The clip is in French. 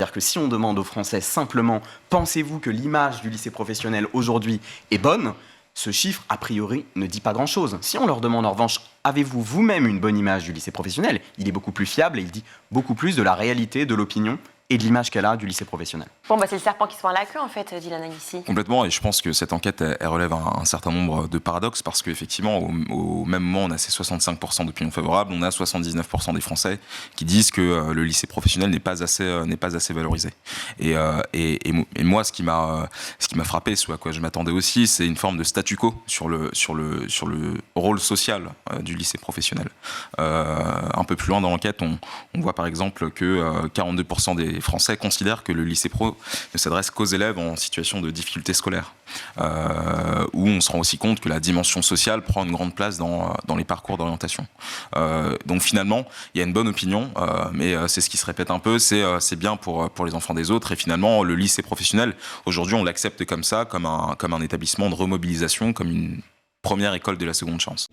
C'est-à-dire que si on demande aux Français simplement « Pensez-vous que l'image du lycée professionnel aujourd'hui est bonne ?», ce chiffre, a priori, ne dit pas grand-chose. Si on leur demande en revanche « Avez-vous vous-même une bonne image du lycée professionnel ?», il est beaucoup plus fiable et il dit beaucoup plus de la réalité, de l'opinion et de l'image qu'elle a du lycée professionnel. Bon, c'est le serpent qui se mord la queue, en fait, dit Dylan ici. Complètement, et je pense que cette enquête, elle relève un certain nombre de paradoxes, parce qu'effectivement, au même moment, on a ces 65% d'opinion favorable, on a 79% des Français qui disent que le lycée professionnel n'est pas assez valorisé. Et moi, ce qui m'a frappé, ce à quoi je m'attendais aussi, c'est une forme de statu quo sur le rôle social du lycée professionnel. Un peu plus loin dans l'enquête, on voit par exemple que 42% des Français considèrent que le lycée pro ne s'adresse qu'aux élèves en situation de difficulté scolaire, où on se rend aussi compte que la dimension sociale prend une grande place dans les parcours d'orientation. Donc finalement, il y a une bonne opinion, mais c'est ce qui se répète un peu, c'est bien pour les enfants des autres, et finalement le lycée professionnel, aujourd'hui on l'accepte comme ça, comme un établissement de remobilisation, comme une première école de la seconde chance.